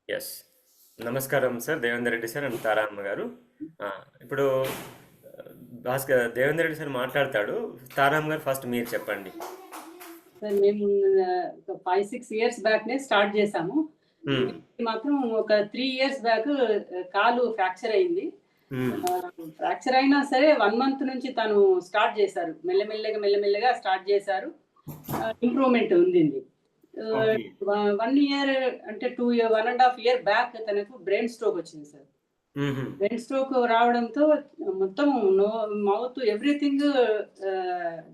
Yes. నమస్కారం sir. Devender Reddy sir and Taramma గారు. ఆ! ఇప్పుడు దేవేందర్ రెడ్డి సార్ మాట్లాడతాడు. తారమ్మ గారు ఫస్ట్ మీరు చెప్పండి. సార్ మేము ఒక 5, 6 ఇయర్స్ బ్యాక్‌నే స్టార్ట్ చేశాము. హ్మ్. ఇది మాత్రం ఒక 3 ఇయర్స్ బ్యాక్ కాలు ఫ్రాక్చర్ అయింది. హ్మ్. ఫ్రాక్చర్ అయినా సరే 1 మంత్ నుంచి తను స్టార్ట్ చేశారు. మెల్లమెల్లగా స్టార్ట్ చేశారు. ఇంప్రూవ్‌మెంట్ ఉండింది. ఓకే. 1 ఇయర్ అంటే 1 ½ ఇయర్ బ్యాక్ తనకు బ్రెయిన్ స్ట్రోక్ వచ్చింది సార్. హుహు. బ్రెయిన్ స్ట్రోక్ రావడంతో మొత్తం మౌత్ ఎవ్రీథింగ్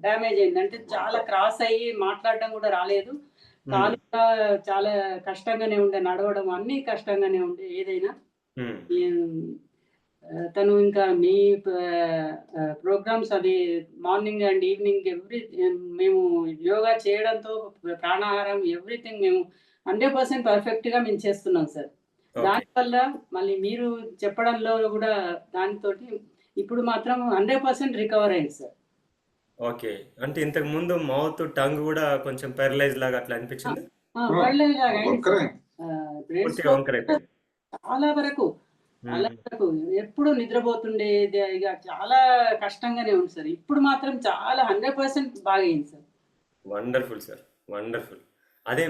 డ్యామేజ్ అయింది. అంటే చాలా క్రాస్ అయ్యి మాట్లాడడం కూడా రాలేదు. హ్మ్. కాలు కూడా చాలా కష్టంగానే ఉండే. నడవడం అన్నీ కష్టంగానే ఉండే ఏదైనా. హ్మ్. తను ఇంకా మీ ప్రోగ్రామ్స్ అది మార్నింగ్ అండ్ ఈవినింగ్ మేము యోగా చేయడంతో ప్రాణాహారం ఎవ్రీథింగ్ మేము 100% పర్ఫెక్ట్‌గా మేము చేస్తున్నాం సార్. ఓకే. దానివల్ల మళ్ళీ మీరు చెప్పడంలో గూడా దానితోటి ఇప్పుడు మాత్రం 100% రికవర్ అయింది సార్. ఓకే. అంటే ఇంతకుముందు మౌత్, టంగ్ గూడా కొంచెం పారలైజ్ లాగా అట్లా ఆ! అనిపించిందా? ఆ! పర్లేదులాగా అయింది సార్. వంకరైంది. బ్రెయిన్ పూర్తిగా స్ట్రోక్ వంకరైపోయింది. చాలా వరకు, చాలా హ్మ్. వరకు ఎప్పుడు నిద్రపోతుండేది. ఇగ చాలా కష్టంగానే ఉంది సార్. ఇప్పుడు మాత్రం చాలా 100% బాగయింది సార్. Wonderful sir. వండర్‌ఫుల్. అంటే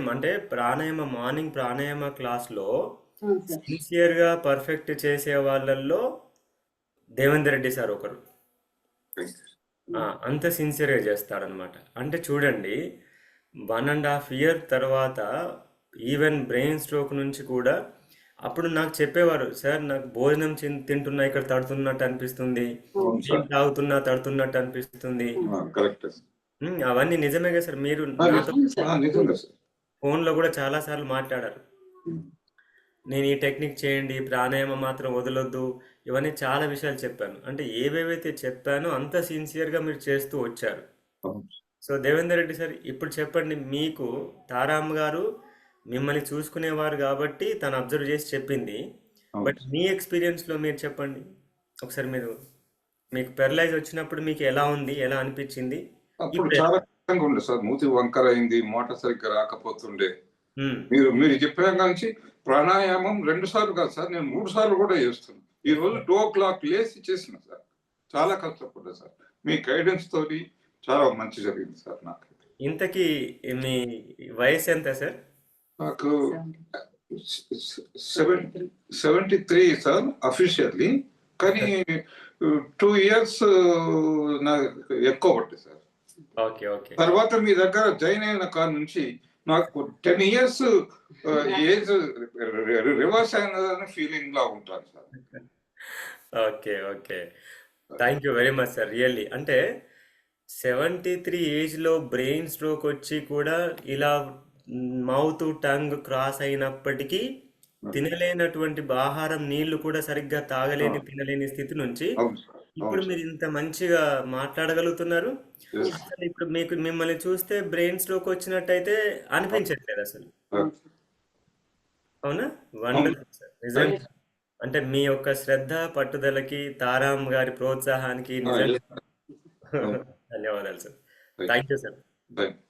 మార్నింగ్ ప్రాణాయామ క్లాస్‌లో అవును సార్. సిన్సియర్‌గా పర్ఫెక్ట్ చేసే వాళ్ళల్లో దేవేందర్ రెడ్డి సార్ ఒకరు. అంత సిన్సియర్‌గా చేస్తాడనమాట. అంటే చూడండి 1 ½ ఇయర్ తర్వాత ఈవెన్ బ్రెయిన్ స్ట్రోక్ నుంచి కూడా అప్పుడు నాకు చెప్పేవారు, సార్ నాకు భోజనం తింటున్నా ఇక్కడ తడుతున్నట్టు అనిపిస్తుంది. అవును నీళ్ళు సార్. తాగుతున్నా తడుతున్నట్టు అనిపిస్తుంది. కరెక్ట్. అవన్నీ నిజమే కదా సార్. మీరు నాతో అవును సార్. నిజంగా సార్. ఫోన్‌లో కూడా చాలా సార్లు మాట్లాడారు. హ్మ్. నేను ఈ టెక్నిక్ చేయండి, ప్రాణాయామం మాత్రం వదలొద్దు. ఇవన్నీ చాలా విషయాలు చెప్పాను. అంటే ఏవేవైతే చెప్పానో అంత సిన్సియర్‌గా మీరు చేస్తూ వచ్చారు. అవును. సో దేవేందర్ రెడ్డి సార్ ఇప్పుడు చెప్పండి, మీకు తారమ్మ గారు మిమ్మల్ని చూసుకునేవారు కాబట్టి తను అబ్జర్వ్ చేసి చెప్పింది. అవును. బట్ మీ ఎక్స్పీరియన్స్‌లో మీరు చెప్పండి. ఒకసారి మీకు పెరలైజ్ వచ్చినప్పుడు మీకు ఎలా ఉంది? ఎలా అనిపించింది? అప్పుడు ఇప్పుడు చాలా కష్టంగా ఉండే సార్. మూతి వంకరైంది, మాట సరిగ్గా రాకపోతుండే. హ్మ్. మీరు చెప్పిన కాంచి ప్రాణాయామం 2 సార్లు కాదు సార్. నేను 3 సార్లు కూడా చేస్తున్నా. ఈ రోజు 2:00 లేసి చేసిన సార్. చాలా కష్టపడ్డా సార్. మీ గైడెన్స్ తోటి చాలా మంచి జరిగింది సార్ నాకైతే. ఇంతకీ మీ వయసు ఎంత సార్? నాకు 73. 73 సార్ అఫీషియల్లీ. కానీ 2 ఇయర్స్ నాకు ఎక్కువ పట్టింది సార్. ఓకే. ఓకే. తర్వాత మీ దగ్గర జాయిన్ అయిన కాడ నుంచి నాకు 10 ఇయర్స్ ఏజ్ రివర్స్ అయినదని ఫీలింగ్ లా ఉంటాను sir. Okay. Okay. Thank you very much sir. Really. అంటే 73 ఏజ్‌లో బ్రెయిన్ స్ట్రోక్ వచ్చి కూడా ఇలా మౌత్, టంగ్ క్రాస్ అయినప్పటికీ తినలేనటువంటి ఆహారం, నీళ్లు కూడా సరిగ్గా తినలేని స్థితి నుంచి అవును సార్. ఇప్పుడు అవును మీరు సార్. ఇంత మంచిగా మాట్లాడగలుగుతున్నారు. Yes. అసలు ఇప్పుడు మిమ్మల్ని చూస్తే బ్రెయిన్ స్ట్రోక్ వచ్చినట్టయితే అనిపించట్లేదు అసలు. అవును సార్. అవునా? అవును. Wonderful sir. నిజంగా. Yes. అంటే మీ యొక్క శ్రద్ధ, పట్టుదలకి, తారామ్ గారి ప్రోత్సాహానికి నిజంగా Yes. అవును. ధన్యవాదాలు sir. Thank thank you sir. Thank you.